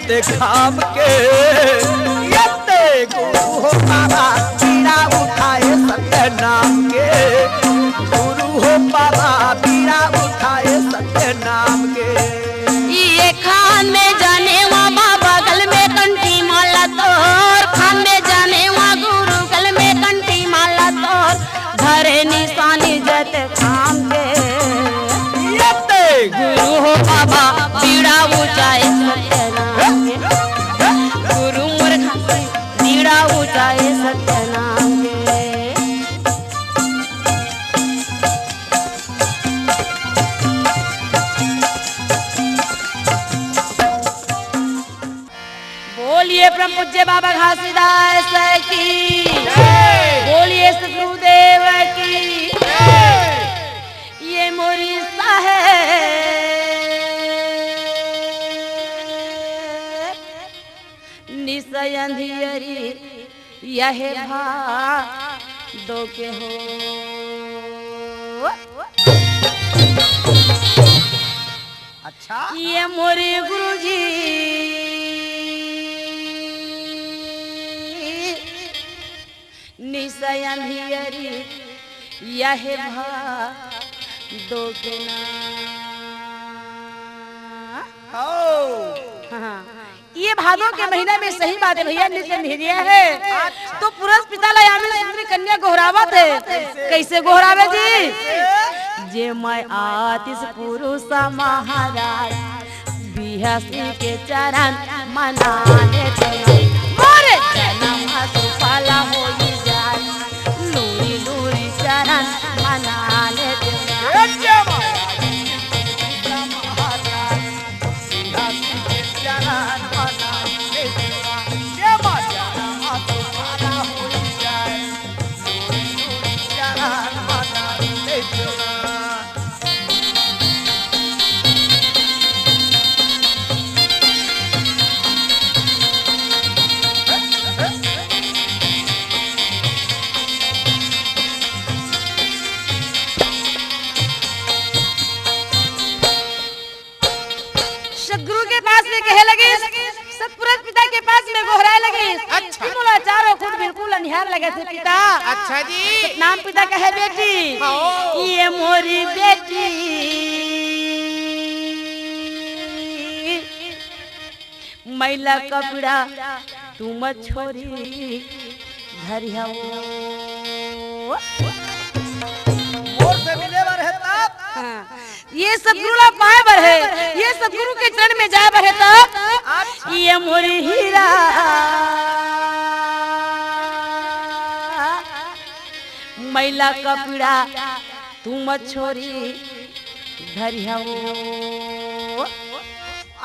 जते खाम के यते गुरु हो बाबा बीड़ा उठाए सत्य नाम के गुरु हो बाबा बीड़ा उठाए सत्य नाम के ये खान में जाने बाबा बगल में कंठी माला तोर खान में जाने गुरु गल में कंठी माला तोर धरे निशानी जते खाम के यते गुरु हो बाबा बीड़ा उठाए सत्य नाम के गुरु मूर्ख बीड़ा उठाए सत्य नाम के बोलिए परम पूज्य बाबा घासीदास की बोलिए सतगुरुदेव की ये मोरी साहेब निशय अंधियरी यह भा दो के हो अच्छा ये मोरे गुरुजी निशय अंधियरी यह भा दो के ना हाँ, ये भादों के महीने में सही बात है भैया नित्य अंधेरिया है तो पुरुष पिता लायामी सुंदरी कन्या गोहरावत है कैसे गोहरावे जी जे मैं आतिश पुरुष महाराज बिहसी के चरण मनाने मोरे जन्म सुफला हो जाए लूरी लूरी चरण मनाने सतगुरु के पास में कहे लगे सतपुरुष पिता के पास में गोहराए लगे अच्छा। बोला चारों खुद बिल्कुल अनिहार लगे थे पिता अच्छा जी नाम पिता कहे बेटी हाँ। ये मोरी बेटी मैला कपड़ा तुम छोरी धरिया मोर से मिले बार है तब हाँ, ये सतगुरु ला पाए बर है ये सतगुरु के चरण में जाए बर है तब ये मोरी हीरा मैला कपड़ा तुम छोरी धरिया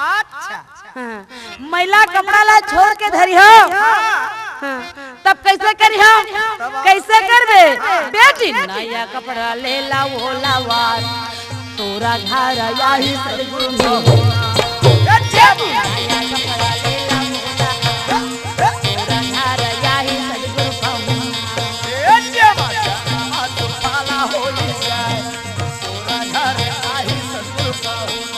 अच्छा हाँ, मैला कपड़ा ला छोड़ के धरिया हाँ, तब कैसे करिया कैसे करबे बेटी नया कपड़ा ले ला वो लावार तोरा घर यही सतगुरु में नया कपड़ा ले ला वो लावार तोरा घर यही सतगुरु कहूँ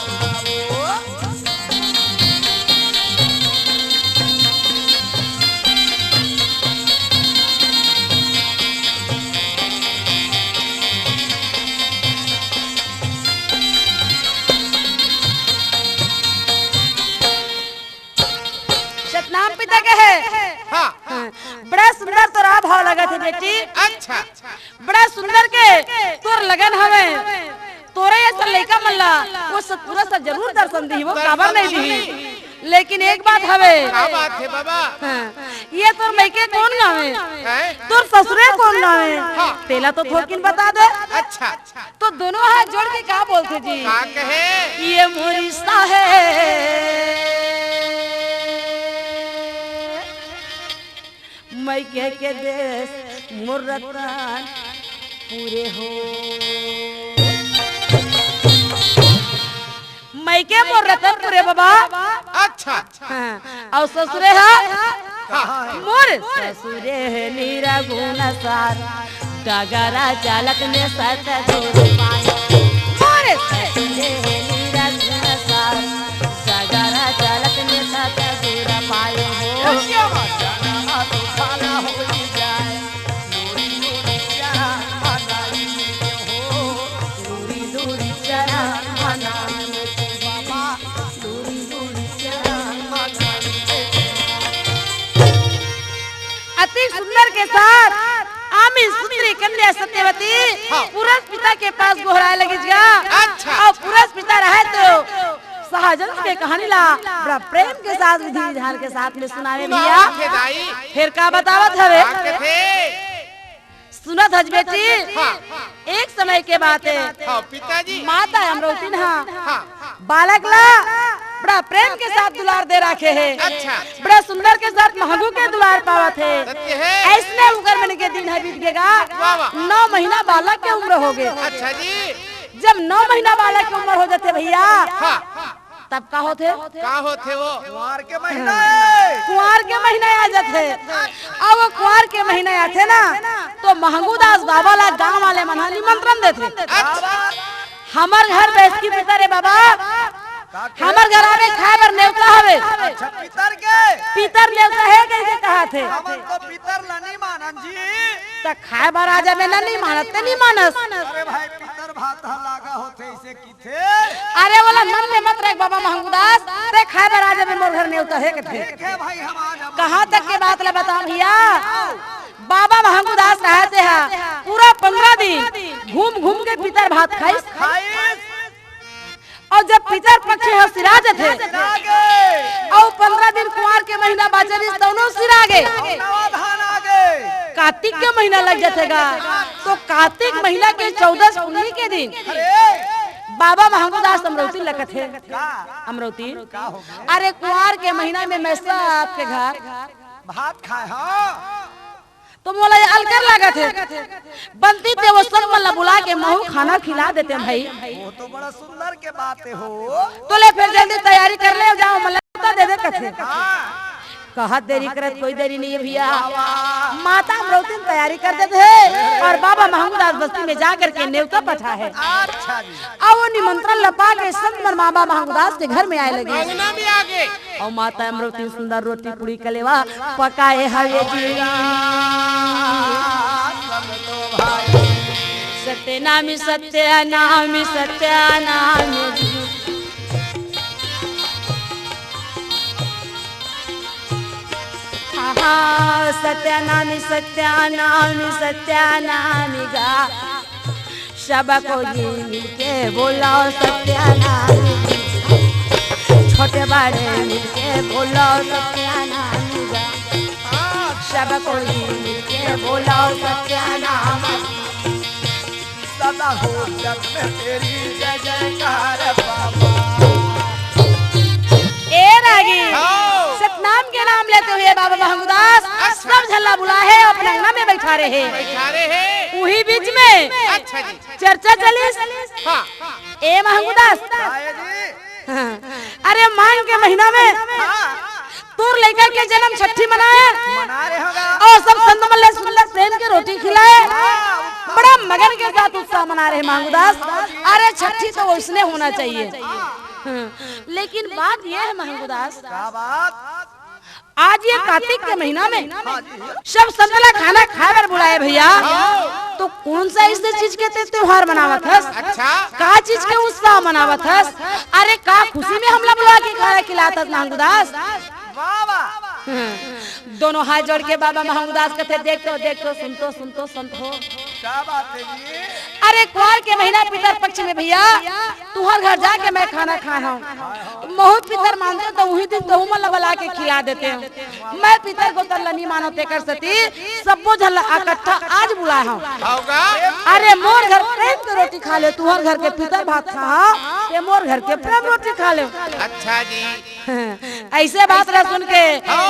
सतनाम पिता के है हाँ बड़ा सुंदर तोरा भाव लगा थे बेटी अच्छा बड़ा सुंदर के तोर लगन हवे तोरे ऐसा लड़का मल्ला वो सतपुरा सा जरूर दर्शन दी वो काबर नहीं दी लेकिन एक बात हवे क्या बात है बाबा हाँ, ये तोर मैके कौन गावे हैं? तोर ससुरे कौन गावे हाँ। तेला तो थोकिन बता दे अच्छा तो दोनों हाथ जोड़ के क्या बोलते जी क्या कहे ये मोरी साहेब मैके के देश मुर्रतन पूरे हो मैके मुर्रतन पूरे बाबा अच्छा हाँ, और ससुरे है मोर ससुरे है नीरा गुण सार डगरा चालक ने सत मोर ससुरे है नीरा गुण सार डगरा चालक ने सत के साथ आमी सुंदरी कन्या सत्यवती पुरस पिता के पास गोहराए लगी जा। अच्छा। और पुरस पिता रहे तो शाहजहां के कहानी ला बड़ा प्रेम के साथ विधि विधान के साथ में सुनावे भैया। थे दाई फिर का बतावत हवे आके थे। सुनत हज बेटी। एक समय के बात है हाँ पिताजी। माता अमरवती ना हाँ बालक ला बड़ा प्रेम के साथ दुलार दे रखे है। अच्छा। बड़ा सुंदर के साथ महंगू के दुलार पावत है। सत्य है। ऐसने उगर मन के दिन है बीत गएगा। वाह वाह। 9 महीना बालक के उम्र हो गए। अच्छा जी। जब 9 महीना बालक की उम्र हो जाते भैया हाँ तब का होते कहाँ होते वो? कुंवार के महीना है। कुंवार के महीने आ जाते। अब वो कुंवार के महीने आते ना तो महंगू दास बाबा ला गाँव वाले मना निमंत्रण देते। अच्छा। हमार घर बैसकी पिता रे बाबा हमार घर में खाए बर नेवता हवे। अच्छा पितर के पितर नेवता है कैसे कहा थे हमन तो पितर लनी मानन जी। तो खाए बर आ जावे ना नहीं मानत ते नहीं मानस। अरे भाई पितर भात लागा होते इसे की थे। अरे वाला मन में मत रख बाबा महंगूदास ते खाए बर आ जावे मोर घर नेवता है के थे। ठीक है भाई हम आ जाब। कहाँ तक के बात ला बता भैया। बाबा महंगूदास रहते हैं पूरा 15 दिन घूम घूम के पितर भात खाई। और जब पितर पक्ष है सिराज थे और 15 दिन कुंवार के महीना बाचरी दोनों सिरा गए। नवाधान आ गए। कार्तिक के महीना लग जातेगा तो कार्तिक महीना के 14 पुण्य के दिन बाबा महंगूदास अमरवती लगत है। अमरवती अरे कुंवार के महीना में मैं आपके घर भात खाए हाँ। तो मोला ये अलकर लागत है बनती थे वो सब वाला बुला के महू खाना खिला देते हैं भाई। वो तो बड़ा सुंदर के बातें हो। तो ले फिर जल्दी तैयारी कर ले जाओ मला दे दे कथे। कहा देरी करत कोई देरी नहीं है भैया। माता अमरवती तैयारी कर देते है और बाबा महंगूदास बस्ती में जाकर के नेवता पठा है। अच्छा जी। और वो निमंत्रण लपा के संत मन बाबा महंगूदास के घर में आए लगे। अंगना में आ गए। और माता अमरवती सुंदर रोटी पूरी कलेवा पकाए हवे जी। सत्यनामी सत्यनामी सत्यनामी सत्यनामी सत्यनामी सत्यनामी गा सब को ये मिलके बोलो सत्यनामी। छोटे बड़े मिलके बोलो सत्यनामी गा सब को ये मिलके बोलो सत्यनामी। सदा हो जग में तेरी जय जयकार बाबा। ए रागी सतनाम के नाम लेते हुए बाबा महंगूदास सब झल्ला बुला है अपने अंगना में बैठा रहे हैं। वही बीच में अच्छा जी। चर्चा चली। हाँ ए महंगूदास आए जी। अरे मांग के महीना में तोर लड़का के जन्म छठी मनाया मना रहे होगा। और सब संत मल्ले सुंदर प्रेम के रोटी खिलाए। बड़ा मगन के साथ उत्साह मना रहे महंगूदास। अरे छठी तो उसने होना चाहिए। लेकिन बात यह है महंगूदास क्या बात? आज ये कार्तिक के महीना में सब संतला खाना खाकर बुलाए भैया। तो कौन सा इस चीज के त्योहार मनावत हस? अच्छा। का चीज के उत्साह मनावत हस? अरे का खुशी में हमला बुला के खाना खिलाता महंगूदास। बाबा दोनों हाथ जोड़ के बाबा महंगूदास कहते देखो देखो सुनतो सुनतो संत हो। क्या बात है जी? अरे कुंवार के महीना पितर पक्ष में भैया तुहर घर जाके मैं खाना खाया हूँ। महू पितर मानते तो वही दिन तो मला बला के खिला देते हैं। मैं पितर को तरला नहीं मानो ते कर सती सबो झल्ला इकट्ठा आज बुलाया हूँ। अरे मोर घर प्रेम के रोटी खा ले तुहर घर के पितर भात खा ये मोर घर के प्रेम रोटी खा ले। अच्छा जी। ऐसे बात रह सुन के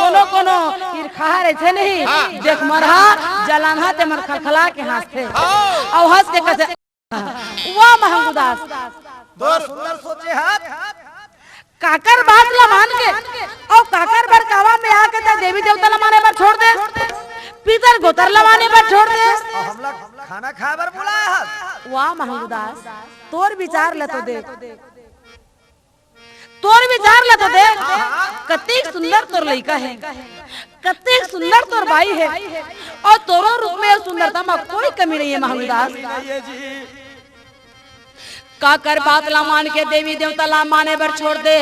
कोनो कोनो ईर्खा रहे थे नहीं देख मरहा जलानहा ते मर खलखला के हंसते और हंस के कैसे वाह महंगूदास दो सुंदर सोचे हाथ काकर बात ला मान के और काकर बर कावा में आके ता देवी देवता ला माने पर छोड़ दे पितर गोतर ला माने पर छोड़ दे और हम लोग खाना खाए बर बुलाया हाथ। वाह महंगूदास तोर विचार ले तो देख तोर विचार ले तो देख कत्ती सुंदर तोर लड़का है कत्ती सुंदर तोर भाई है और तोरो रूप में सुंदरता में कोई कमी नहीं है महंगूदास। काकर बात ला मान के देवी देवता ला माने बर छोड़ दे।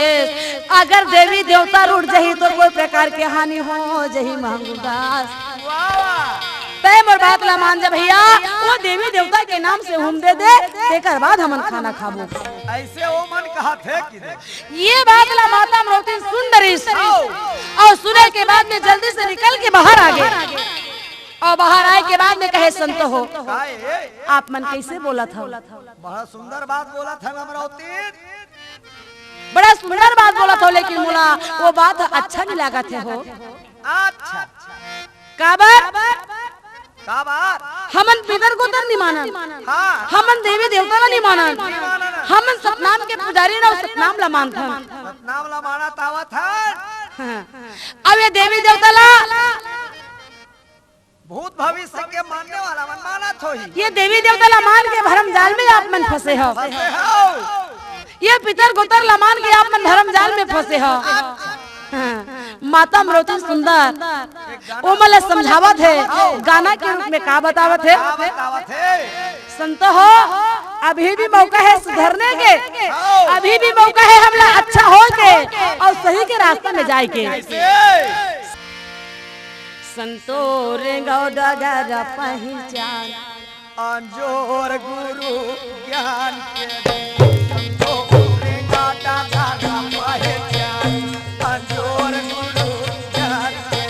अगर देवी देवता रूठ जही तो कोई प्रकार की हानि हो जही महंगूदास। तय मोर बात ला मान जा भैया, वो देवी देवता के नाम से हुम दे दे, तेकर बाद हमन खाना खाबो। ऐसे वो मन कहा थे कि ये बात ला माता अमरावती सुन रही और सुने के बाद में जल्दी से निकल के बाहर आ गए और बाहर आए के बाद में कहे संत हो आप मन कैसे बोला था? बड़ा सुंदर बात बोला था अमरावती, बड़ा सुंदर बात बोला था, लेकिन मोला वो बात अच्छा नहीं लगा थे हो। अच्छा का बात हमन पितर को तर नहीं मानन, हाँ हमन देवी देवता ला नहीं मानन, हमन सतनाम के पुजारी ना सतनाम ला मानथन, नाम ला माना तावा था। अब ये देवी देवता ला भूत भविष्य के मानने वाला मन माना थो ही। ये देवी देवता ला मान के भरम जाल में आप मन फंसे हो, ये पितर गोतर ला मान के आप मन धर्म जाल में फंसे हो। माता अमरावती सुंदर वो मला समझावत है, गाना के रूप में का बतावत है? संत हो अभी भी मौका है सुधरने के, अभी भी मौका है हमला अच्छा हो के और सही के रास्ते में जाए के। संतो रे गौडगर पहचान अंजोर गुरु ज्ञान के संतो रे गौडगर पहचान अंजोर गुरु ज्ञान के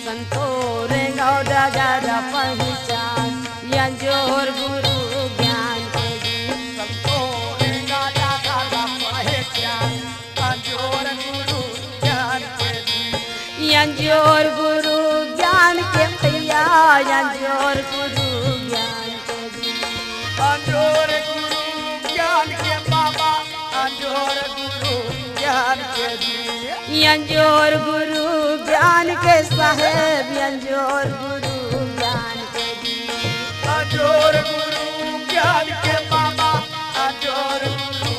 संतो रे गौडगर पहचान अंजोर गुरु ज्ञान के संतो रे गौडगर पहचान अंजोर गुरु ज्ञान के अंजोर गुरु ज्ञान के भैया अंजोर गुरु ज्ञान के अंजोर गुरु ज्ञान के बाबा अंजोर गुरु ज्ञान के जी अंजोर गुरु ज्ञान के साहेब अंजोर गुरु ज्ञान के जी अंजोर गुरु ज्ञान के बाबा अंजोर गुरु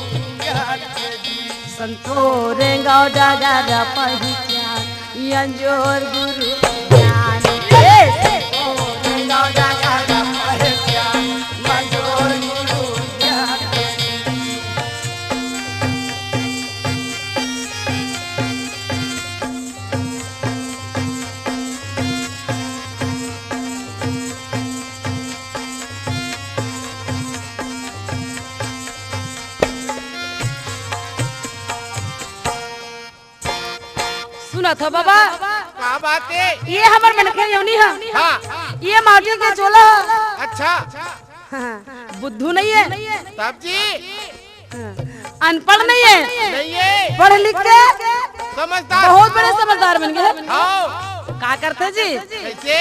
ज्ञान के जी संतोर गौडगर पहचान अंजोर गुरु ज्ञान के गौडगर पहचान अंजोर गुरु ज्ञान के सुना था बाबा क्या बात है? ये हमार मनखे योनी है, हाँ ये माटी के चोला है। अच्छा हाँ, बुद्धू नहीं है, तब जी अनपढ़ नहीं है, नहीं है, पढ़ लिख के समझदार बहुत बड़े समझदार बन गए। हाँ का करते जी? कैसे?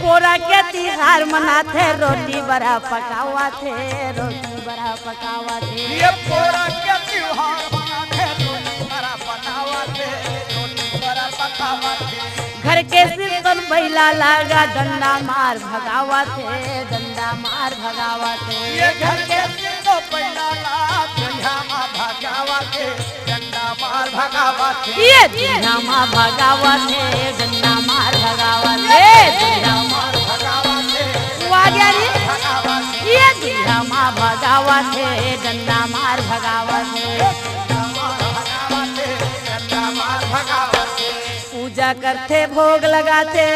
पोरा के तिहार मनाथे, रोटी बड़ा पकावा थे, रोटी बड़ा पकावा थे। ये पोरा के त्योहार मनाथे, रोटी बड़ा पकावा थे, रोटी बड़ा पकावा थे। घर के सिर बैला लागा डंडा मार भगावा थे, डंडा मार भगावा थे। ये घर के सिर बैला लागा डंडा भगावा थे, डंडा मार भगावा थे। ये डंडा मार भगावा थे, डंडा मार भगावा थे, डंडा मार भगावा थे, वो आ गया नी? भगावा थे, ये डंडा मार भगावा थे, डंडा मार भगावा थे। भगावा थे, डंडा मार भगावा थे। पूजा करते भोग लगाते,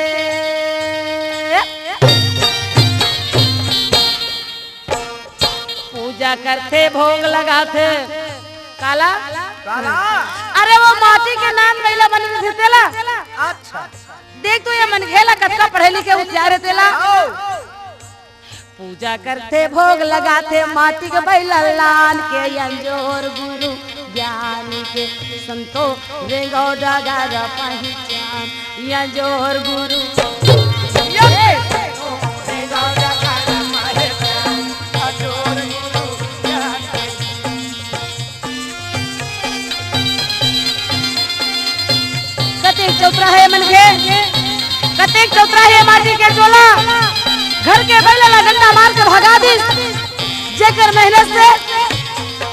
पूजा करते भोग लगाते। काला काला अरे वो माटी के नाम महिला बन रही तेला। अच्छा देख तो ये मन खेला कत्ता पढ़े लिखे उचारे तेला। पूजा करते भोग लगाते माटी के बैला लान के अंजोर गुरु ज्ञान के संतो रे गौडगर पहचान अंजोर गुरु कतेक चौतरा है मन के, कतेक चौतरा है माटी के चोला। घर के बैला ला डंडा मार के भगा दी, जेकर मेहनत से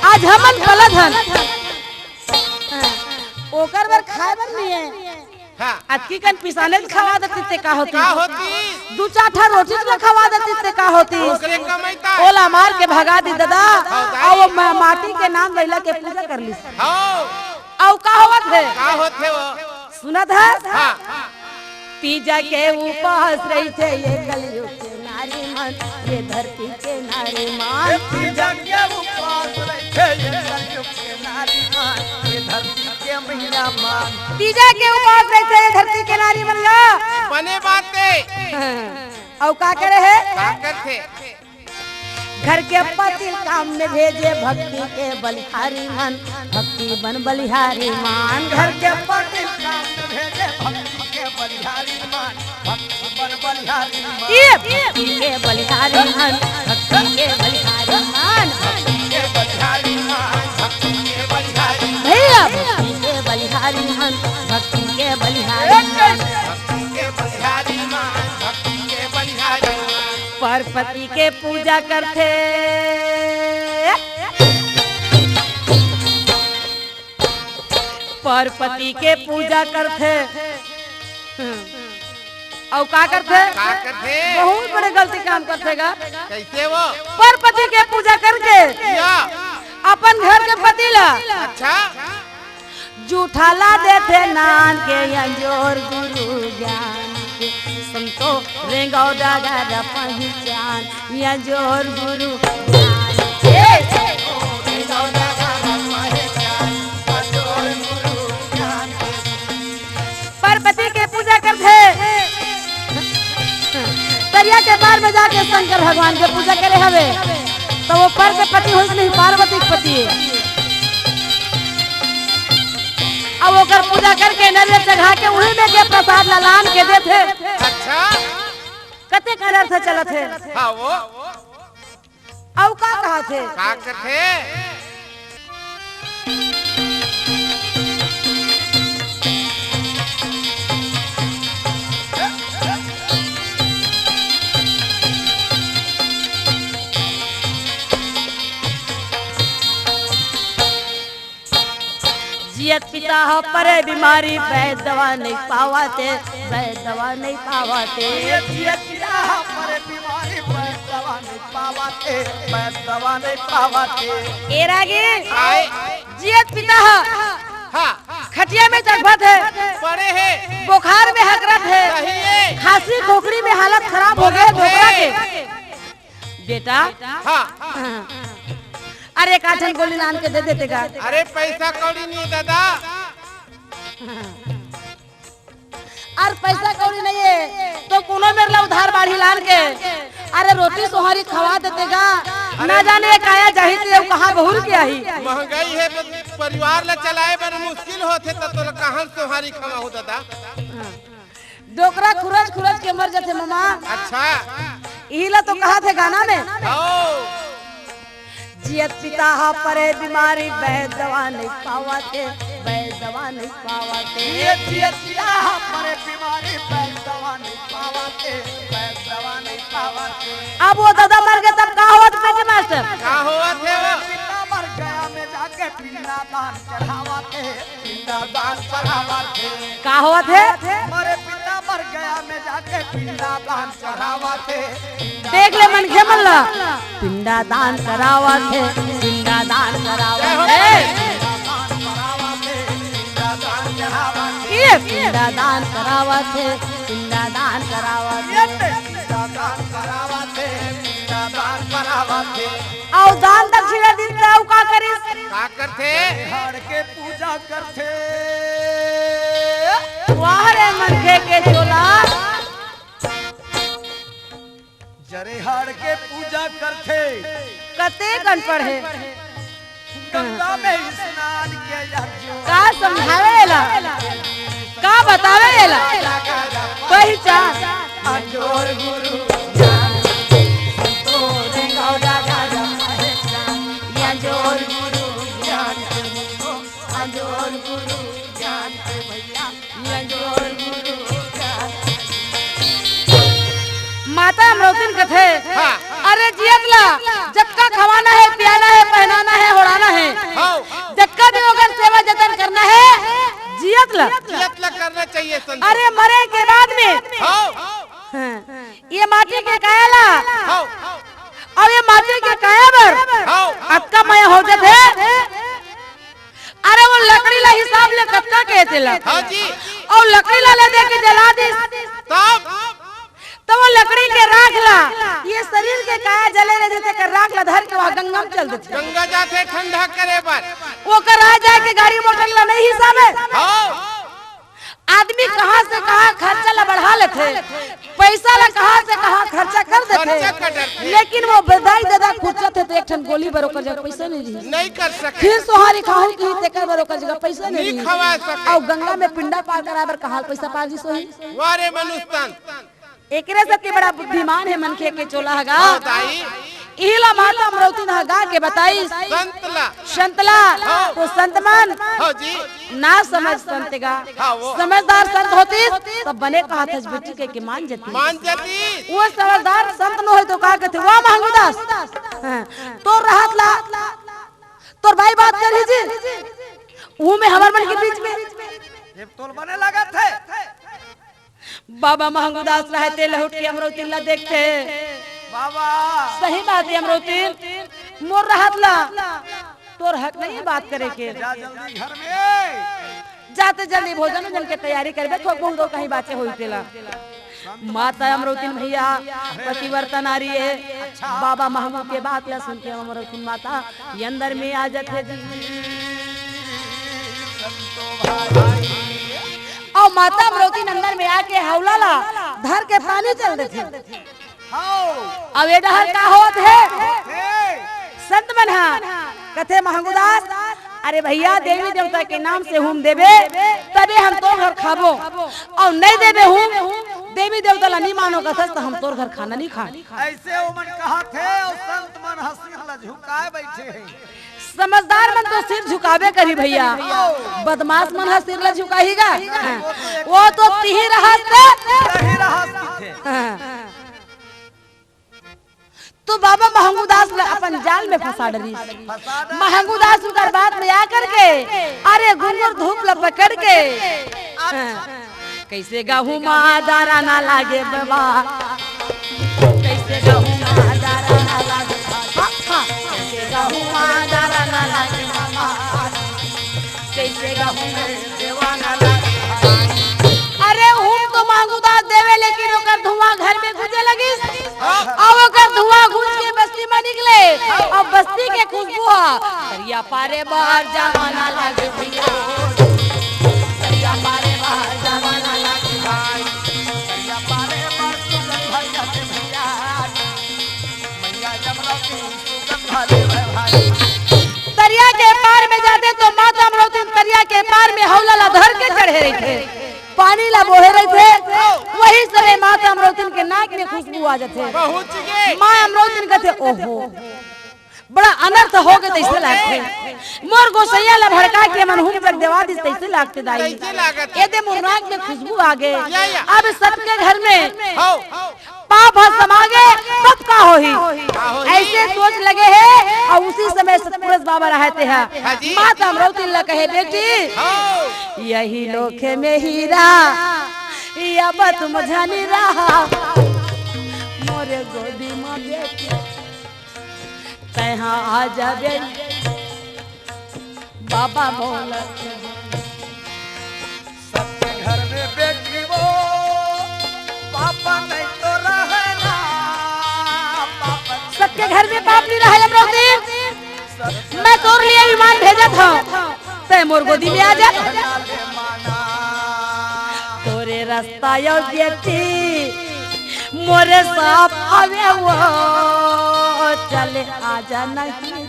आज हमन पलत हन। ओकर बर खाए बर नहीं है, हाँ अतकी कन पिसाने खवा देती ते का होती, क्या होती? दू चाठा रोटी तो खवा देती ते का होती। ओकरे कमाईता ओला मार के भगा दी दादा, हाँ, और वो माटी के नाम बैला के पूजा कर ली। हाँ और का होवत है क्या होते वो? सुनत है? हाँ तीजा के उपास रही थे ये कलयुग के नारी मन, ये धरती के नारी मान। तीजा के उपास रहे ये कलयुग के नारी मान, ये धरती के महिला मान। तीजा के उपास रही थे ये धरती के नारी मन ला। बने बाते और का करे है? का करते घर के पति काम में भेजे भक्ति के बलिहारी मन, भक्ति बन बलिहारी मान। घर के पति काम में भेजे भक्ति के बलिहारी मान, भक्ति बन बलिहारी मान। ये भक्ति के बलिहारी मन, भक्ति के बलिहारी मान, भक्ति के बलिहारी मान, भक्ति के बलिहारी मान। भैया भक्ति के बलिहारी मन, भक्ति के बलिहारी मान। भक्ति के बलिहारी मान, भक्ति के बलिहारी मान। पार्वती के पूजा करते, पार्वती के पूजा करते और का करते? का करते बहुत बड़े गलती काम करतेगा। कैसे वो पार्वती के पूजा करके या अपन घर के पति ला अच्छा जूठा ला देते नान के अंजोर गुरु ज्ञान के संतो रेंगो डागर पहचान या जोर गुरु ज्ञान के रेंगो डागर पहचान, जोर गुरु ज्ञान के। पार्वती के पूजा करते दरिया के पार में जाके शंकर भगवान के पूजा करे हवे तो वो पर के पति हो नहीं पार्वती के पति है। अब ओकर पूजा करके नरियल चढ़ा के उन्हीं में के प्रसाद लालान के देते। अच्छा कते कलर से चलत है हाँ वो औ का कहा थे? का करते जियत पिता हो परे बीमारी वैद दवा नहीं पावाते, वैद दवा नहीं पावाते। पर बीमारी पर दवा नहीं पावाते, पर दवा नहीं पावाते। ए रागी आए जियत पिता हो हाँ खटिया में तड़पत है, पड़े है बुखार में हकरत है, सही है खांसी खोखड़ी में हालत खराब हो गए बोकरा के। बेटा हाँ अरे काठन गोली लान के दे देते का। अरे पैसा कौड़ी नहीं दादा और पैसा कौड़ी नहीं है तो कोनो मेरे ला उधार बाढ़ी लान के अरे रोटी सोहारी खवा देते का। ना जाने काया जाही थे कहाँ बहुर के आई। महंगाई है तो परिवार ला चलाए बड़े मुश्किल होते तो कहाँ सोहारी खवा हो दादा। डोकरा खुरज खुरज के मर जाते मामा। अच्छा इला तो कहा थे गाना में आओ जियत पिता हा परे बीमारी वैद दवा नहीं पावाते, वैद दवा नहीं पावाते। पर बीमारी पर दवा नहीं पावाते, पर दवा नहीं पावाते। अब वो दादा मर गए तब का हुआ था मास्टर? क्या हुआ थे वो पिता मर गया में जाके पिंडा दान चढ़ावाते, पिंडा दान चढ़ावाते। का हुआ थे? हमारे पिता मर गया में जाके पिंडा दान चढ़ावाते। देख ले मन के मन ला पिंडा दान करावा थे, पिंडा दान करावा थे, ये पिंडा दान करावा थे, पिंडा दान करावा थे। और दान दक्षिणा दिन जाऊ का करिस? का करते हर के पूजा करते, वाह रे मनखे के चोला जरे हर के पूजा करते। कते कन पढ़े गंगा में स्नान के का समझावेला का बतावेला पहचान अजोर गुरु या जोर गुरु ज्ञान के मुझको अजोर गुरु ज्ञान के भैया या जोर गुरु ज्ञान। माता अमरौतिन कथे हाँ। अरे जियतला जबका खवाना है, पियाना है, पहनाना है, उड़ाना है, हाँ जबका भी अगर सेवा जतन करना है जियतला यत्न करना चाहिए संत। अरे मरे के बाद में हाँ ये माटी के कायला हाँ और ये माटी के कायाबर हाँ अक्का माया हो जाते। अरे वो लकड़ी ला हिसाब ले कत्ता कहते ला हाँ जी और लकड़ी ला ले दे के जला दी तो वो लकड़ी के राख ला, ये शरीर के काया जले रहे जैसे कर राख ला धर के वहाँ गंगा में चल देते। गंगा जाते ठंडा करे पर वो कर आ जाए के गाड़ी मोटर ला नहीं हिसाब है। आदमी कहाँ से कहाँ खर्चा ला बढ़ा लेते, पैसा ला कहाँ से कहाँ खर्चा कर देते, लेकिन वो बधाई दादा खुचत है तो एक ठन गोली बरोकर जगह पैसा नहीं कर सके, फिर सोहारी खाऊं की तेकर बरोकर जगह पैसा नहीं खवा सके। और गंगा में पिंडा पार कराबर कहां पैसा पार जी सोही वारे मनुस्तन एकरे सबके बड़ा बुद्धिमान है मनखे के चोला हगा इला माता अमरौती ना गा के बताई संतला तो संतमान ना समझ संतगा समझदार संत होती तब बने कहा था बेटी के मान जाती वो समझदार संत न हो तो कहा कहते वाह महंगुदास तो रहत ला तोर भाई बात कर ही जी वो में हमार मन के बीच में ये तोल बने लगा थे बाबा महंगुदास रहते लहुट के अमरौती ला देखते बाबा सही बात है अमरौती मोर रहत ला तोर हक नहीं बात करे के जा जल्दी घर में जाते जल्दी भोजन जन के तैयारी करबे थोक बहुत कहीं बातें होई तेला माता अमरौती भैया पतिव्रता नारी है। बाबा महंगू के बात ला सुन के अमरौती माता ये अंदर में आ जाते और माता अमरौती अंदर में आके हौला ला धर के पानी चल देते। अब ये डहर का होत है संत बना कथे महंगुदास अरे भैया देवी देवता के नाम से हुम देवे तबे हम तो घर खाबो और नहीं देवे हुम देवी देवता ला नहीं मानो का सच हम तोर घर खाना नहीं खा ऐसे वो मन कहा थे और संत मन हंसी हला झुकाए बैठे हैं। समझदार मन तो सिर झुकावे करी भैया बदमाश मन सिर ला झुकाहीगा वो तो तिही तो बाबा महंगूदास अपन जाल में फंसा डरी महंगूदास उनकर बात में आकर के अरे घुंघरू धूप ला पकड़ के कैसे गहूं दारा ना लागे बाबा कैसे गहूं दारा ना लागे कैसे गहूं दारा ना लागे मामा कैसे गहूं देवाना लागे अरे हम तो महंगूदास देवे लेकिन ओकर धुआं घर में गुजे लगी अब ओकर धुआं घुस के बस्ती में निकले अब बस्ती के खुशबू करिया पारे बाहर जमाना लागे भैया करिया पारे बाहर जमाना लागे भाई करिया पारे बाहर सुगंध जाते भैया मैया जमरौती सुगंध दे भाई तरिया के पार में जाते तो माता अमरौती तरिया के पार में हौला ला धर के चढ़े रहे थे पानी ला बोहे रहे थे वही समय माता अमरौती के नाक में खुशबू आ जाते माँ अमरौती कहते ओहो बड़ा अनर्थ हो गए तैसे लागते मोर गोसैया ला भड़का के मन हुम पर देवा दी तैसे लागते दाई एदे मोर नाक में खुशबू आ गए अब सबके घर में पाप समा गए तब का होही ऐसे सोच लगे है और उसी समय सतपुरुष बाबा रहते हैं माता अमरौती ला कहे बेटी यही लोखे में हीरा या तुम जानी रहा मोरे गोदी में बेटी तहाँ आ जाबे बाबा बोल सबके घर में बेटी वो पापा नहीं तो रहना पापा सबके घर में पाप नहीं रहा अमरौती मैं तोर लिए विमान भेजा था तय मोर गोदी में आ जा तोरे रास्ता यो बेटी मोरे साथ आवे वो चले आजा नहीं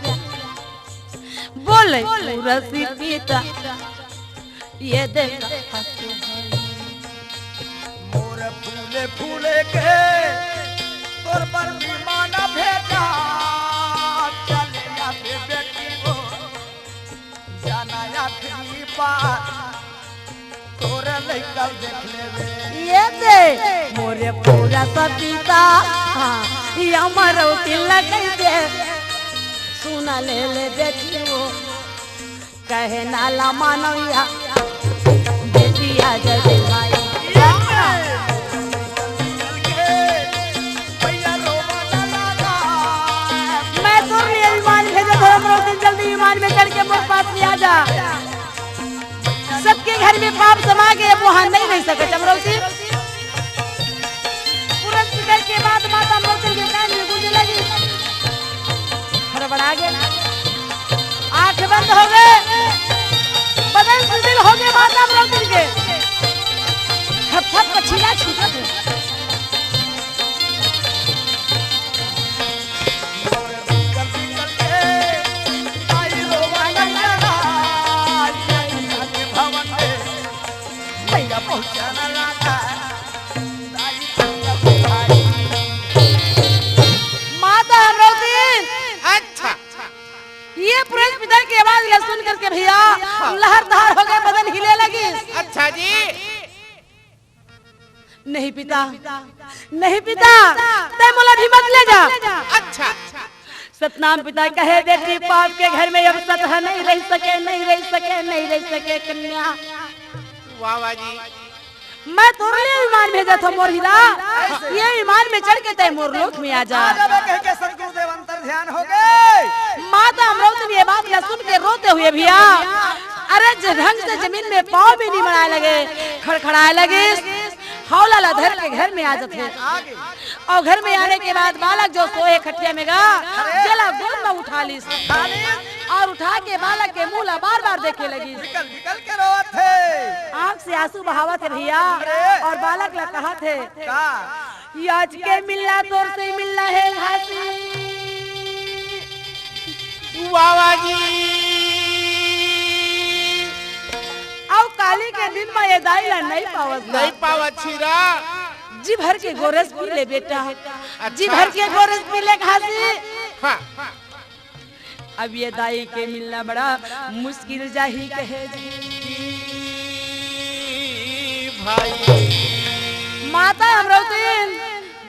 बोले रसी पीता ये देखा मोर फूले फूले के तोर पर विमाना भेजा चले आते बेटी वो जाना आखिरी बार तोर लइका देख लेवे ये दे मोरे पूरा सतीता ये अमरौती लगे दे सुना ले बेटी वो कहे नाला मानविया बेटिया जय भाई मैं तो विमान भेजा था अमरौती जल्दी विमान में चढ़ के मोर पास में आ जा सबके घर में पाप समा गए वहां नहीं रह सके अमरौती गड़बड़ा गया, आंख बंद हो गए, बदन शिथिल हो गए माता अमरावती के, थप पछीला छूटा थे। माता अमरावती, अच्छा ये पुरुष पिता की आवाज सुन करके भैया लहरधार हो गए, बदन हिले लगी। अच्छा जी। नहीं पिता, नहीं पिता, तय मोला भी मत ले जा। अच्छा सतनाम पिता कहे बेटी पाप के घर में अब सतह नहीं रह सके, नहीं रह सके, नहीं रह सके कन्या। वाह वाह जी। मैं तोरे लिए विमान भेजा था मोर हीरा, ये विमान में चढ़ के तय मोर लोक में आ जा। कह के सदगुरुदेव अंतर ध्यान हो गए। माता अमरावती ने ये बात सुन के रोते हुए भैया अरे ढंग से जमीन में पाँव भी नहीं बढ़ाए लगे, खड़खड़ाए लगे, हौला ला धर के घर में आ जाते। और घर में आने के बाद बालक जो सोए खटिया में गा जला गोद में उठा ली और उठा के बालक के मुंह ला बार बार देखे लगी, निकल निकल के रोवत थे, आँख से आंसू बहावा थे भैया। और बालक ला कहा थे आज के मिलना तोर से मिलना है घासी। वाह वाह जी। और काली के दिन में ये दाई ला नहीं पावत, नहीं पावत छीरा। जी भर के गोरस पी ले बेटा, अच्छा। जी भर के गोरस पी ले घासी। हाँ। अब ये दाई के मिलना बड़ा मुश्किल जाही कहे जी। भाई माता अमरावती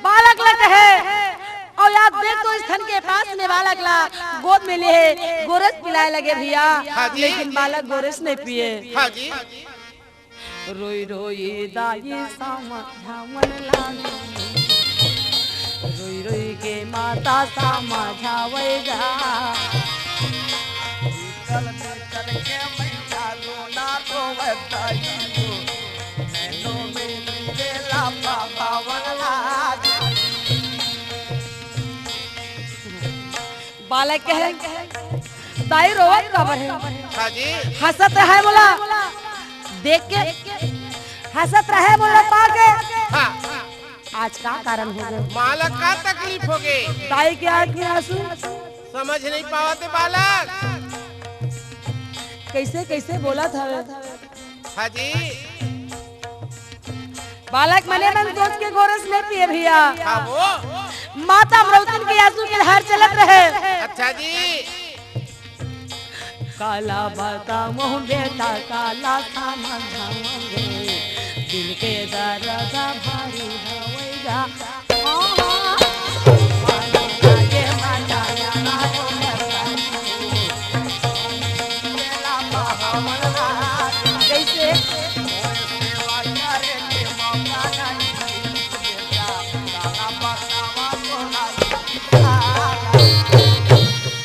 बालक ला कहे और याद देख तो स्थन के पास में बालक ला गोद में लिए गोरस पिलाए लगे भैया। हाँ जी। लेकिन बालक गोरस नहीं पिए। हाँ जी। रोई रोई दाई समझावन लागी, रोई रोई के माता समझावेगा। निकल निकल के मैया रोना रोवताई हो, नैनो में नीरे लापा पावन लागी। बालक कहे दाई रोवत कबर है, हाँ जी। हंसत रहे बोला देख के, हंसत रहे बोला पाके। हाँ। आज का कारण हो गए बालक का तकलीफ हो गई, दाई के आंख में आंसू, समझ नहीं पावते बालक। कैसे कैसे बोला था। हाँ जी। बालक मने मन सोच के गोरस नहीं पिए भैया। हाँ वो। माता अमरावती के आंसू के धार चलत रहे। अच्छा जी। काला बताऊं बेटा काला समझाऊंगे, दिल के दर्द भारी होएगा। कैसे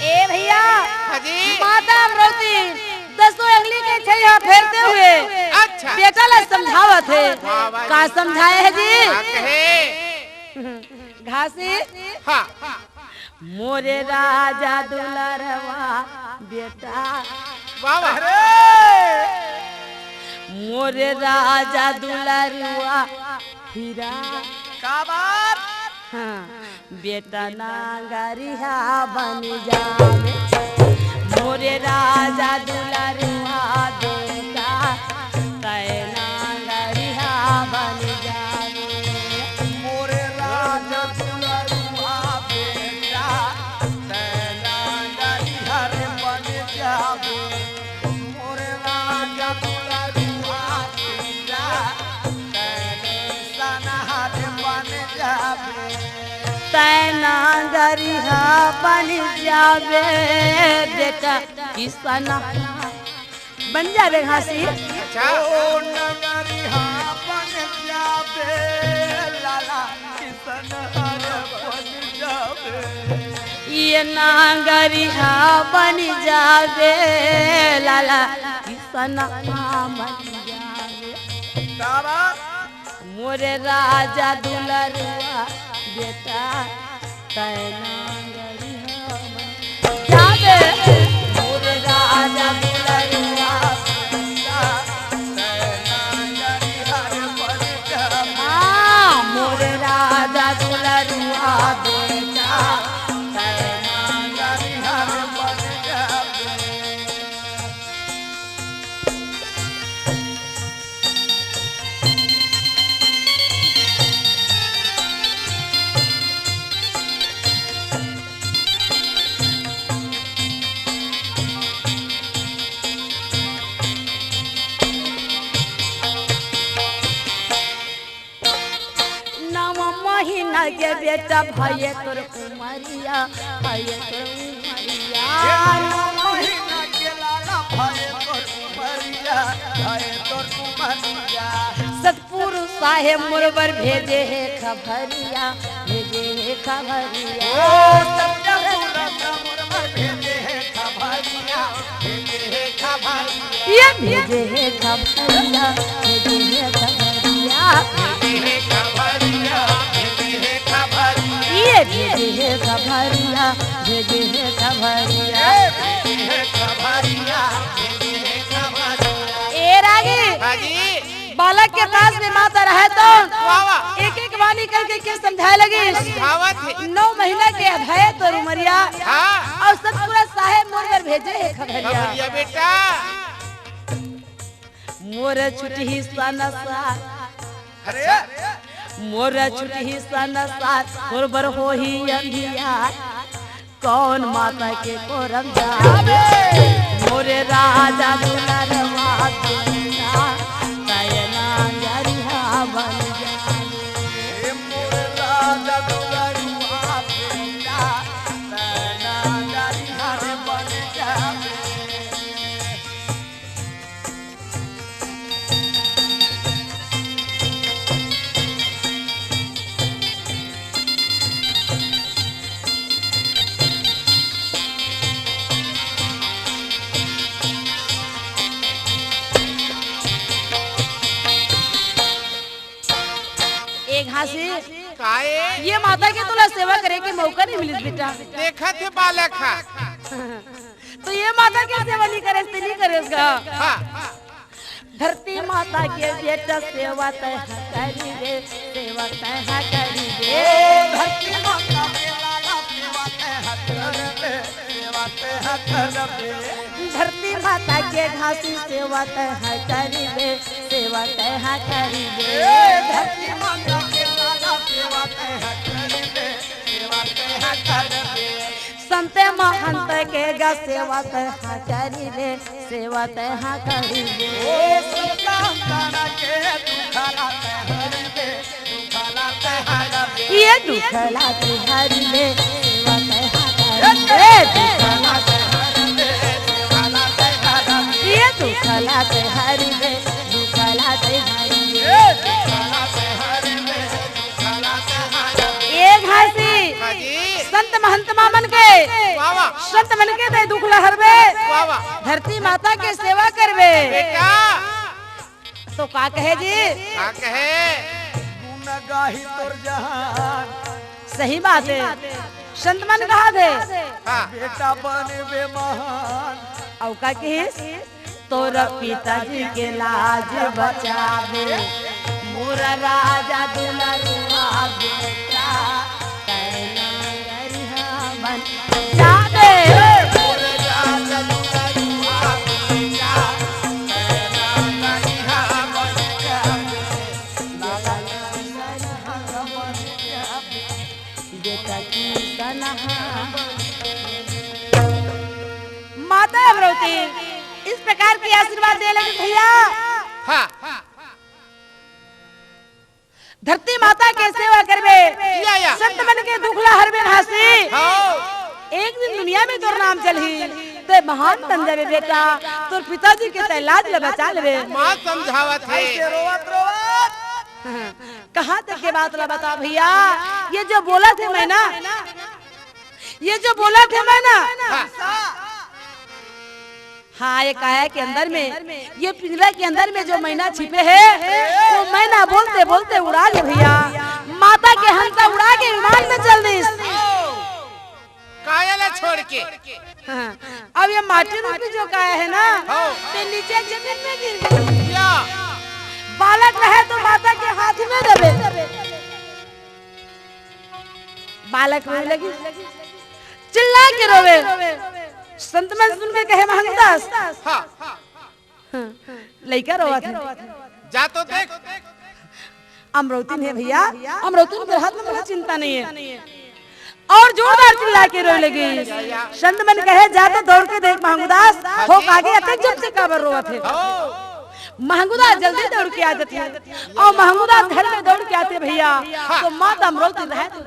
ए भैया हाँ जी। माता अमरावती दसों अंगली के छैया फेरते हुए अच्छा। बेटा ला समझावत है। वाह वाह का समझाए है जी? हाँ कहे। घासी हाँ। मोरे राजा दुलारवा बेटा, वाह वाह। मोरे राजा दुलारवा हीरा। का बात? हाँ, बेटा नागरिया बन जावे, मोरे राजा दुलारवा बेटा तय नागरिया बन जावे। मोरे राजा दुलारुआ बेटा, तैना नरिहर बन जाबो। मोरे राजा दुलारुआ बेटा, तैने सनहर बन जाबे। तय नागरिया बन जावे बेटा किसान बन जावे। घासी अच्छा। ओ नगरिहा बन जाबे, लाला किसनहर बन जाबे। ये नागरिया बन जावे लाला किसान बन जावे। का बात? मोरे राजा दुलरुआ बेटा तय नागरिया बन दे मोरे राजा दुलरुआ हाँ मोरे राजा दुलरुआ बेटा के बेटा भैया तोर उमरिया भैया तोर उमरिया महीना के लाला भये तोर उमरिया भये तोर उमरिया सतपुर साहेब मुरबर भेजे है खबरिया भेजे है खबरिया भेजे है खबरिया भेजे है खबरिया ये भेजे है खबरिया भेजे है खबरिया भेजे है खबरिया ये भेजे है खबरिया भेजे है खबरिया ए रागी हाजी बालक के पास में माता रहे तो वाह एक एक वाणी करके के समझाए लगी समझावत है 9 महीना के भय तो उमरिया हाँ और सतपुरा साहेब मुरबर भेजे है खबरिया खबरिया बेटा मोर छुटी सनसा अरे मोर छुटी सनसा मुरबर हो ही अंधिया कौन माता के कोरम जावे मोरे राजा दुलरवा दुलरा तयना जरिहा बन जावे मोरे राजा दुलरुआ बेटा नैना जरिहा बन जावे एक हासी काए ये माता के तुला सेवा करे के मौका नहीं मिली बेटा देखा थे बालक हा तो ये माता की सेवा नहीं करे तो नहीं करेगा हाँ धरती माता के बेटा सेवा तय करी रे सेवा तय करी रे धरती माता के लाला सेवा ते हथर पे धरती माता के घासी सेवा तय करी रे सेवा तय करी रे धरती माता के लाला सेवा ते हथर पे संत महंत के गा सेवा तय करी रे सेवा तय करी रे संतान के दुखला ते हरि दे दुखला ते हरि दे ये दुखला ते हरि रे सेवा तय करी रे दुखला ते ये दुखला ते हरि रे दुखला ते हरि रे एक हंसी हाजी संत महंत मामन के वाह वाह संत मन के दे दुख लहरबे वाह वाह धरती माता के सेवा करबे बेटा तो का कहे जी का कहे गुण गाही तोर जहान सही बात है संत मन कहा दे हाँ बेटा बनबे महान औ का कहिस तोर पिताजी के लाज बचावे मोर राजा दुलरुआ बेटा कैना गरिहा बन जावे माता अमरवती इस प्रकार की आशीर्वाद दे लगे भैया हाँ धरती माता के सेवा करबे या। संत मन के दुखला हरबे हंसी हाँ एक दिन दुनिया में तोर नाम चलही ते महान बन जावे बेटा तोर पिताजी के ते लाज ले बचा लेबे माँ समझावत है रोवत रोवत कहाँ तक के बात ला बता भैया ये जो बोला थे मैं ना ये जो बोला थे मैं ना हाँ ये काया के अंदर में ये पिंजरा के अंदर में जो मैना छिपे है वो मैना बोलते बोलते उड़ा ले भैया माता के हंसा उड़ा के विमान में चल दी कायल है छोड़ के। हाँ, अब ये माटी रूपी जो काया है ना हाँ। तो नीचे जमीन में गिर गई। क्या बालक रहे तो माता के हाथ में दबे। बालक रोने लगी, चिल्ला के रोवे। संत में सुन के कहे महंतास, हाँ लड़का रोवा था। जा तो देख। अमरौती है भैया, अमरौती के हाथ में मुझे चिंता नहीं है। और जोरदार चिल्ला के रोने लगी। संत मन कहे जा तो दौड़ के देख महंगुदास हो आगे अटक जब से काबर रोवा थे। महंगुदास जल्दी दौड़ के आ जाते हैं और महंगुदास घर में दौड़ के आते भैया तो माता अमरौती रहे तो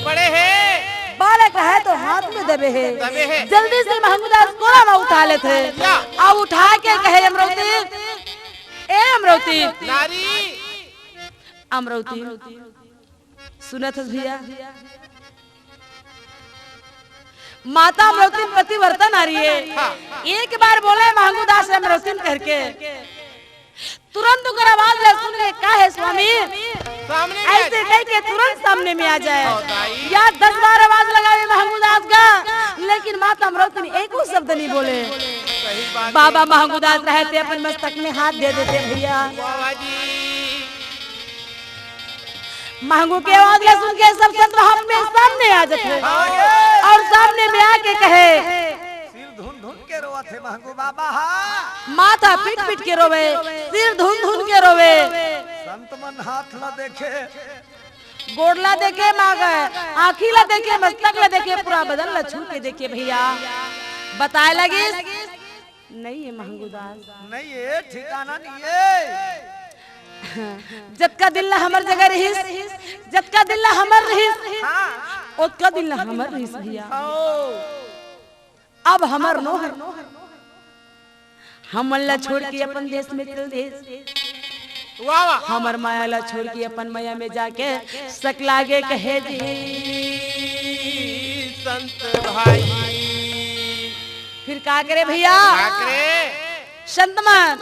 बड़े हैं, बालक रहे तो हाथ में दबे है। जल्दी से महंगुदास कोड़ा में उठा लेते और उठा के कहे अमरौती, ए अमरौती, नारी अमरौती सुनत भैया, माता अमरौती पतिव्रता नारी है। एक बार बोले महंगुदास अमरौती करके तुरंत उनका आवाज ले सुन के का है स्वामी सामने ऐसे कह के तुरंत सामने में आ जाए। या 10 बार आवाज लगावे महंगुदास का, लेकिन माता अमरौती ने एक शब्द नहीं बोले। सही बात। बाबा महंगुदास रहते अपन मस्तक में हाथ दे देते भैया। बाबा जी महंगू के आवाज ले सुन के सब संत वहां में सामने आ जाते और सामने में आके कहे, सिर धुन धुन के रोवा थे महंगू बाबा। माथा पीट पीट के रोवे, सिर धुन धुन के रोवे, संत मन हाथ ला देखे, गोड़ला देखे मांगे, आँखी ला देखे, मस्तक ला देखे, पूरा बदन ला छू के देखे भैया। बताए लगी नहीं है महंगूदास, नहीं ये ठिकाना नहीं है। जतका दिल हमर जगह रहिस, जतका दिल हमर रहिस, ओतका दिल हमर रहिस भैया। अब हमर नोहर हमन ला छोड़ के अपन देश में चल देश। वाह वाह। हमर माया ला छोड़ के अपन माया में जाके सक लागे कहे जी संत भाई फिर का करे भैया। क्या करे? संत मन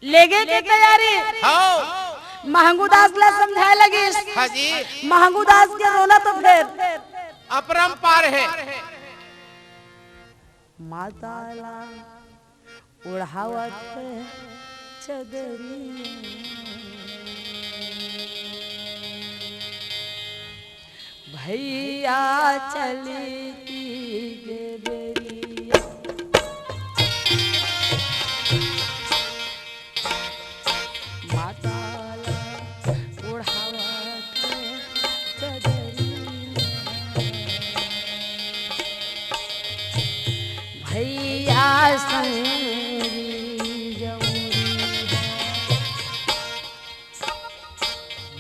लेगे के तैयारी हाँ महंगूदास ला समझाए लगी। हाँ जी महंगूदास के रोना तो फिर अपरंपार है। माता ला उड़ावत चदरी भैया चलती गेदरिया। माता ला उड़ावत चदरिया भैया संगी जमुरिया।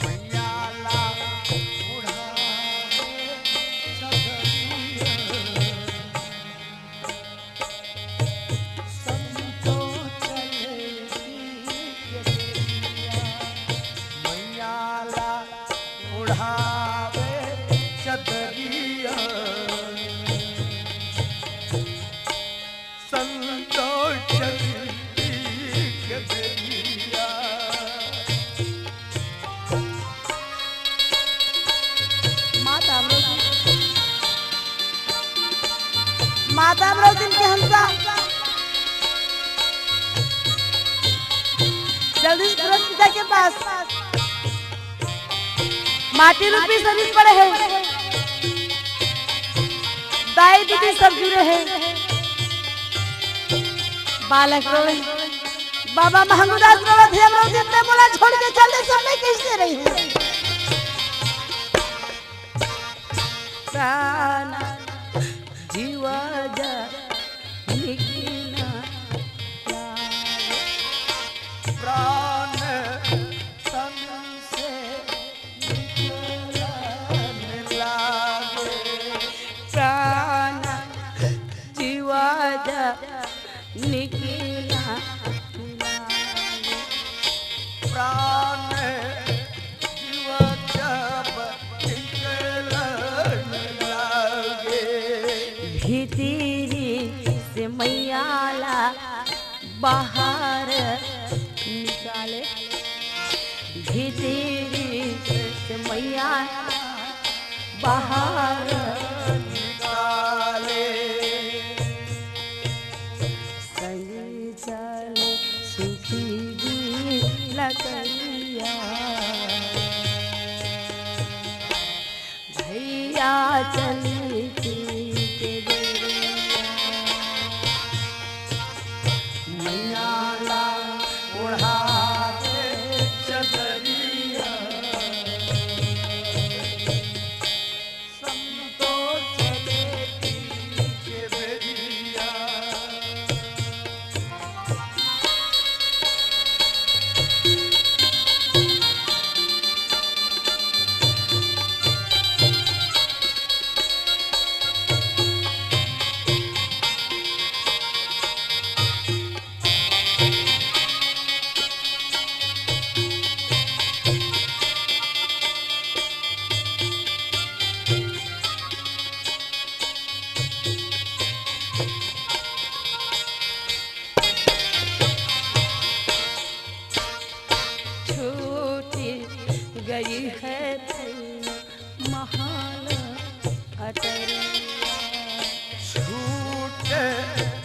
मैया ला उड़ावे चदरिया, संतो चलती गेदरिया। मैया ला उड़ावे चदरिया, संतो चलती गेदरिया। माता अमरौती के हंसा जल्दी से तुरंत पिता के पास माटी रूपी शरीर पड़े है, दाई दीदी सब जुड़े हैं। बालक रोवे, बाबा महंगूदास रोवे थे। अमरौती ने बोला छोड़ के चले, सब में किससे रही है। प्राण जीवा जा निकला लागे, प्राण तन से निकलने लागे, प्राण जीवा जा निकला लागे। प्राण जीवा जब निकलने लागे। भीतरी से मैयाला बाहर निकाले, भीतरी से मैया बाहर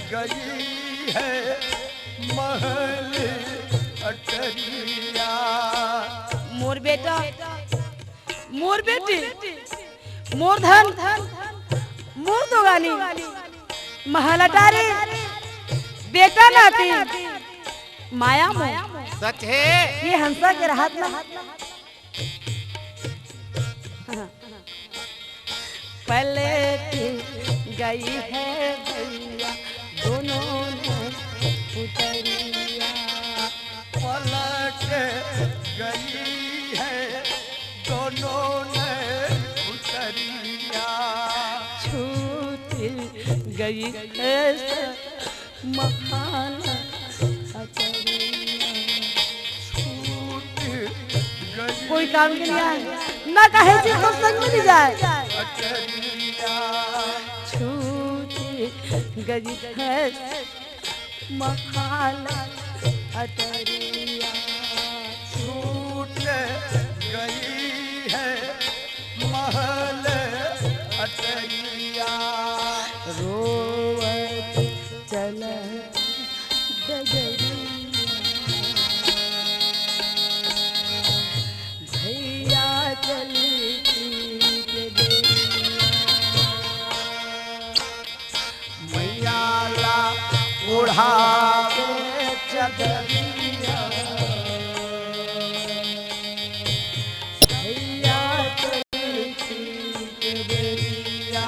गई है महल अटरिया। मोर बेटा, मोर बेटी, मोर धन, मोर दोगानी, महल अटारी, बेटा नाती, माया मोह। सच है। ये हंसा के राहत में पलट गई है भैया दोनों ने उतरिया। पलट गई है दोनों ने उतरिया। छूट गई है महान अतरिया। छूट गई कोई काम के लिए आए ना कहे जी तो संग मिल जाए। अटरिया। छूट गई है महान अतरिया। छूट गई है महल अटरिया। रोवत चल डगरिया। भैया चली के देरिया। मैया ला ओढ़ावे चदरिया। भैया चली के देरिया।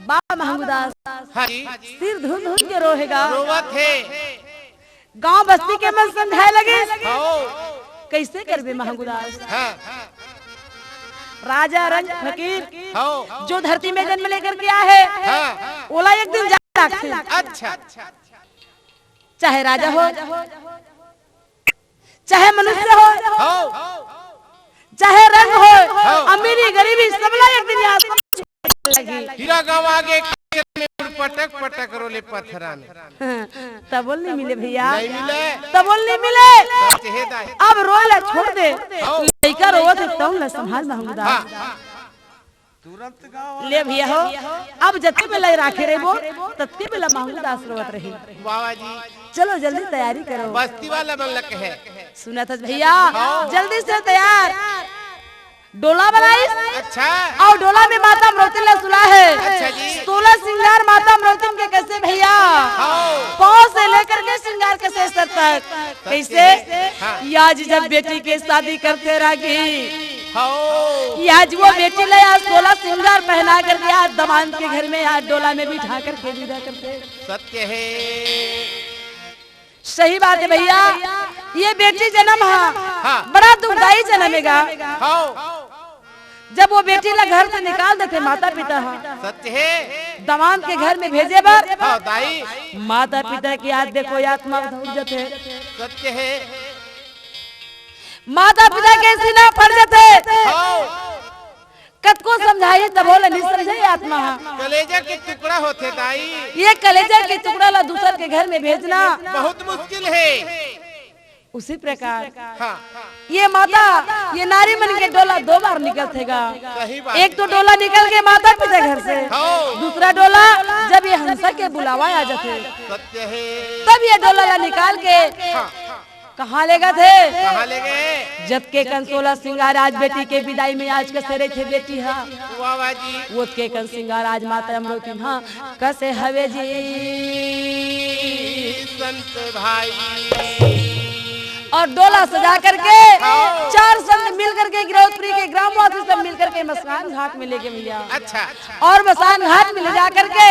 बाबा महंगूदास हाँ जी। सिर धुन धुन के रोहेगा। रोवत है। गांव बस्ती के मन समझाए लगे हो। कैसे करबे महंगूदास। हाँ। राजा रंग फकीर हो। जो धरती में जन्म लेकर के आए है हाँ। ओला एक दिन जा रखे। अच्छा। चाहे राजा हो चाहे मनुष्य हो चाहे रंग हो अमीरी गरीबी सबला एक दिन याद लगी। हीरा गाँव आगे पटक पटक रोले पत्थरा में। तब बोल नहीं मिले भैया। नहीं मिले। तब बोल नहीं मिले। सच है दाई। अब रोला छोड़ दे। लड़का रोवत है तो न संभाल महंगूदास। तुरंत गाँव ले भैया हो अब जत्ते बेला राखे रेबो तत्ते बेला महंगूदास रोवत रही। बाबा जी चलो जल्दी तैयारी करो। बस्ती वाला मन लग है। सुना था भैया जल्दी से तैयार। डोला बनाई अच्छा। और डोला में माता अमृतिम ने सुना है। अच्छा जी। 16 श्रृंगार माता अमृतिम के कैसे भैया पाँव से लेकर के श्रृंगार के शेष तक कैसे। आज जब बेटी के शादी करते रागी आज वो बेटी ले आज 16 श्रृंगार पहना करके आज दमाद के घर में आज डोला में बिठा करके विदा करते। सत्य है। सही बात है भैया। ये बेटी जन्म हाँ। बड़ा दुखदाई जन्मेगा। हो। जब वो बेटी ला घर से निकाल देते माता पिता सत्य है। दमाद के घर में भेजे बर हाँ दाई। माता पिता की याद देखो आत्मा धूल जाते। सत्य है। माता पिता के सीना फट जाते। हो। कत को समझाई तब बोले नहीं समझे आत्मा। कलेजा के टुकड़ा होते दाई। ये कलेजा के टुकड़ा ला दूसर के घर में भेजना बहुत मुश्किल है। उसी प्रकार हाँ। ये माता ये नारी मन के डोला 2 बार निकलतेगा। सही बात। एक तो डोला निकल के माता पिता घर से हाँ। दूसरा डोला जब ये हंसा के बुलावा आ जाते सत्य है। तब ये डोला ला निकाल के हाँ। कहाँ ले गए थे। कहाँ ले गए। जब के कन 16 श्रृंगार आज बेटी के विदाई में आज कसे थे बेटी हाँ बाबा जी वो के कन श्रृंगार आज माता अमृतिम हाँ कसे हवे जी। संत भाई और डोला सजा करके 4 संत मिल करके गिरौदपुरी के ग्रामवासी सब मिल करके मसान घाट में लेके भैया। अच्छा। और मसान घाट में ले जा करके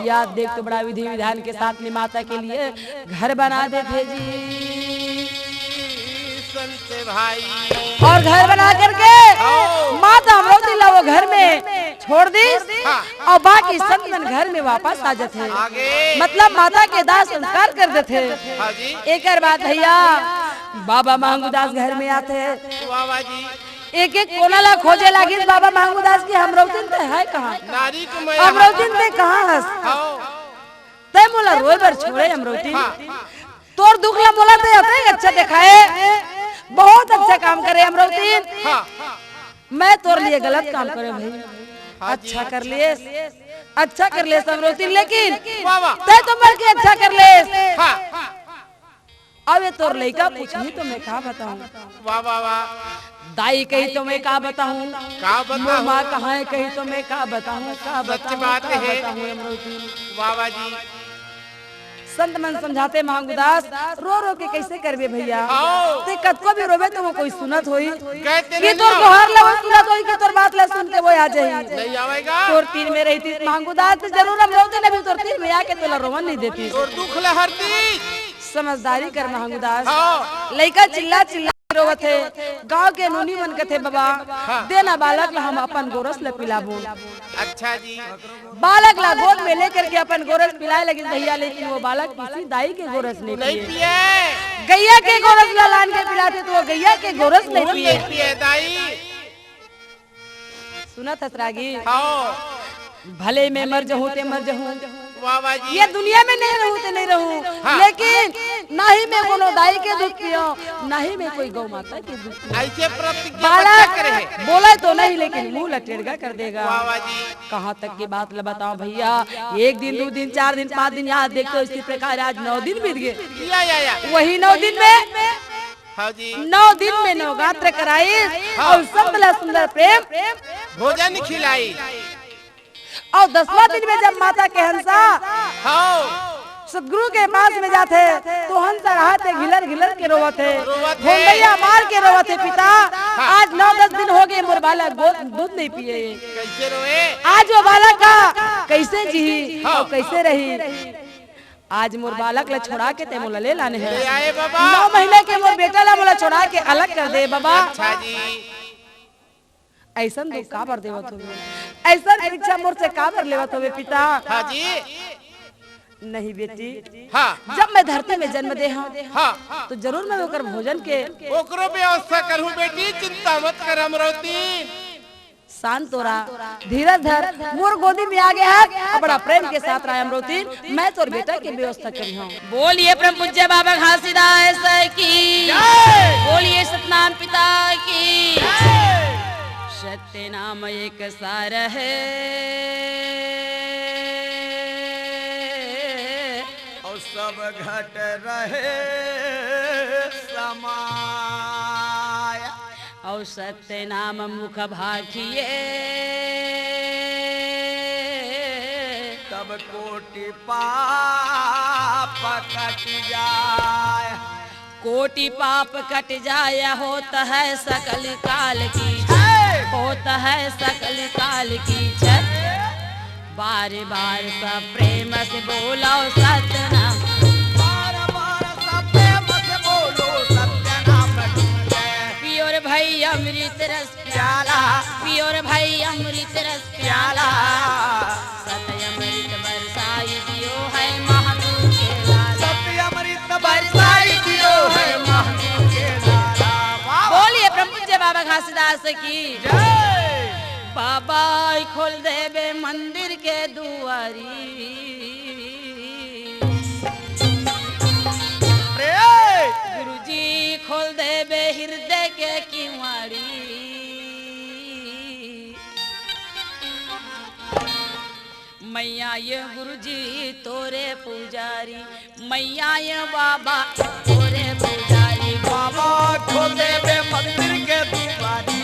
याद देख तो बड़ा विधि विधान के साथ में माता के लिए घर बना देते जी। संत भाई और घर बना करके माता अमृति ला वो घर में छोड़ दी और बाकी संत मन घर में वापस आ जाते। आगे मतलब माता के दाह संस्कार कर देते। हाँ जी। एक बात भैया बाबा महंगूदास घर में आते बाबा जी एक एक कोना ला खोजे लागी बाबा मांगूदास की हमरौतिन ते है कहाँ नारी को मैं हमरौतिन ते कहाँ हस हाँ ते मोला रोए बर छोड़े हमरौतिन हाँ तोर दुख ला मोला ते अते अच्छा दिखाए बहुत अच्छा काम करे हमरौतिन हाँ मैं तोर लिए गलत काम करे भाई अच्छा कर लिए अच्छा कर ले हमरौतिन लेकिन वाह वाह ते तो मर के अच्छा कर ले हाँ अब ये तोर लइका पूछी तो मैं का बताऊं वाह वाह वाह दाई कही तो मैं का बताऊं का बताऊं? माँ कहाँ है कही तो मैं का बताऊं का सच बताऊं बात का है। बताऊं हमरौतिन वाह वाह जी संत मन समझाते मांगुदास रो रो के कैसे करबे भैया आओ। ते कतको भी रोबे तो वो कोई सुनत होई कहते कि नहीं तोर गोहार ला वो सुनत होई कि तोर बात ला सुन के वो आ जाई नहीं आवेगा तोर तीन में रहती मांगुदास तो जरूर हम रोते नहीं तोर तीन में आके तोला रोवन नहीं देती और दुख लहरती समझदारी कर मांगुदास हाँ लइका चिल्ला चिल्ला के रोवत है गांव के नोनी मन कथे बाबा देना बालक ला हम अपन गोरस ले पिलाबो अच्छा जी बालक ला गोद में लेकर के अपन गोरस पिलाए लगी भैया लेकिन वो बालक किसी दाई के गोरस नहीं नहीं पिए पिए गैया के गोरस ला लान के पिलाते तो वो गैया के गोरस नहीं फूल पिए नहीं पिए दाई सुना था रागी हाँ भले मैं मर जाऊं ते मर जाऊं वाह वाह जी ये दुनिया में नहीं रहूं ते नहीं रहूं हाँ। लेकिन ना ही मैं कोनो दाई के दुख पियो ना ही मैं कोई गौ माता के दुख पियो ऐसे प्रतिज्ञा बच्चा करे बालक बोला तो नहीं लेकिन मुंह लटेड़गा कर देगा वाह वाह जी कहाँ तक की बात बताओ भैया एक दिन 2 दिन 4 दिन 5 दिन याद देखते हो इसी प्रकार आज 9 दिन बीत गए या वही 9 दिन में हाँ जी 9 दिन में नवगात्र कराई और सब सुंदर प्रेम भोजन खिलाई और 10वां दिन में जब माता के हंसा हाँ सदगुरु के पास में जाते तो हंसा रहते घिलर घिलर के रोवते रोवत है। भोंदैया मार के रोवते पिता आज 9-10 दिन हो गए मोर बालक दूध नहीं पिए कैसे रोए आज वो बालक का कैसे जी और कैसे रही आज मोर बालक ला छोड़ा के ते मोला ले लाने ले हैं आए बाबा 9 महीने के मोर बेटा ला मोला छोड़ा के अलग कर दे बाबा अच्छा जी ऐसा दुख का बर देवत होवे ऐसा परीक्षा मोर से का बर लेवत होवे पिता हाँ जी नहीं बेटी हाँ जब मैं धरती में जन्म दे हूं हाँ तो जरूर मैं ओकर भोजन के ओकरो व्यवस्था करूँ बेटी चिंता मत कर अमरवती शांत हो रहा धीरज धर मोर गोदी में आ गया है बड़ा प्रेम के साथ रहा अमरोती मैं तोर बेटा की व्यवस्था करी हूँ बोलिए परम पूज्य बाबा घासीदास की बोलिए सतनाम पिता की सत्य नाम एक सार है और सब घट रहे समाया और सत्य नाम मुख भाखिए तब कोटि पाप कट जाए कोटि पाप कट जाय होता है सकल काल की होता है सकल काल की छत बार बार सब प्रेम से बोलो सत्य नाम बार बार सत्य मत बोलो सत्य नाम पियोर भाई अमृत रस प्याला पियोर भाई अमृत रस प्याला सत्य अमृत बरसाई दियो है महादेव के लाला सत्य अमृत बरसाई दियो है महादेव के लाला बोलिए ब्रह्म पूज्य बाबा घासीदास की जय बाबा खोल देवे मंदिर के दुआरी गुरुजी खोल देवे हृदय के किवाड़ी मैया ये गुरुजी तोरे पुजारी मैया ये बाबा तोरे पुजारी बाबा खोल देवे मंदिर के दुआरी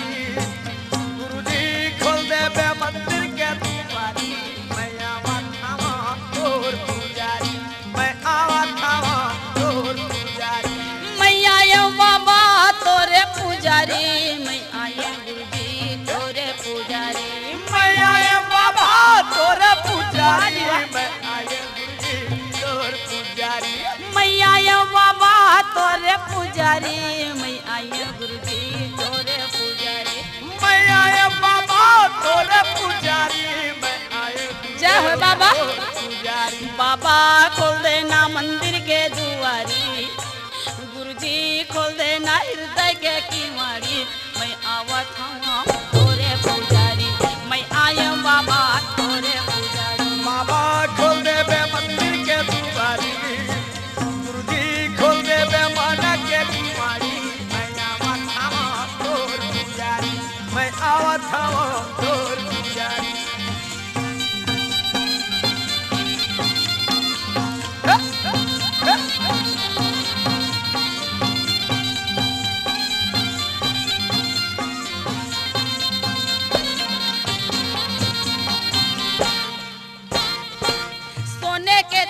गुरुजी खोल देवे मंदिर के दुआरी मैं आवा थावा तोर पुजारी मैं आवा थावा तोर पुजारी मैया ये बाबा तोरे पुजारी मैं आया गुरुजी तोरे पुजारी मैं आया बाबा तोर पुजारी मैं आया गुरुजी तोर पुजारी मैया ये बाबा तोरे पुजारी मैं आया गुरुजी तोरे पुजारी मैं आया बाबा तोर पुजारी मैं आया जय हो बाबा पुजारी बाबा खोल देना मंदिर के दुआरी गुरुजी खोल देना हृदय के किवाड़ी मैं आवत हूँ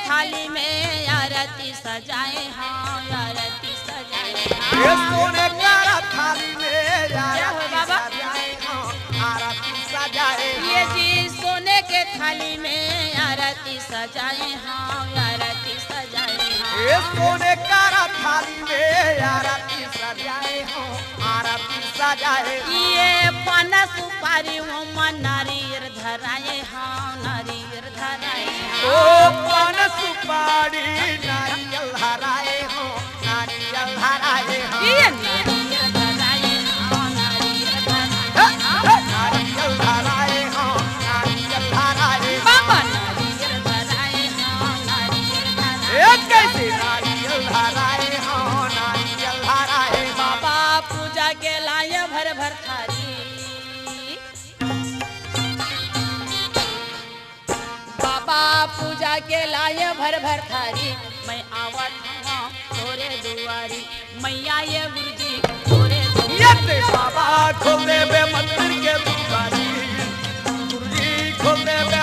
थाली में आरती सजाए हाँ आरती सजाए ये सोने का थाली में क्या हो बाबा? सजाए हाँ आरती सजाए ये जी सोने के थाली में आरती सजाए हाँ आरती सजाए ये हाँ सोने का थाली में आरती सजाए हाँ आरती सजाए ये पाना सुपारी वो नारियर धराए हाँ नारियर धराए ओ हाँ पान सुपारी नारियल हराए हो नारियल हराए हो ये नारियर धराए हाँ नारियर धराए हाँ नारियल हराए हो नारियल हराए बाबा नारियर धराए हाँ नारियर धराए एक कैसे नारियल हराए हो नारियल हराए बाबा पूजा के लाए भर भर थारी बाबा पूजा के लाए भर भर थारी मैं आवत हूँ तोरे दुआरी मैया ये गुरुजी तोरे ये ते बाबा खोल दे बे मंदिर के दुआरी गुरुजी खोल दे बे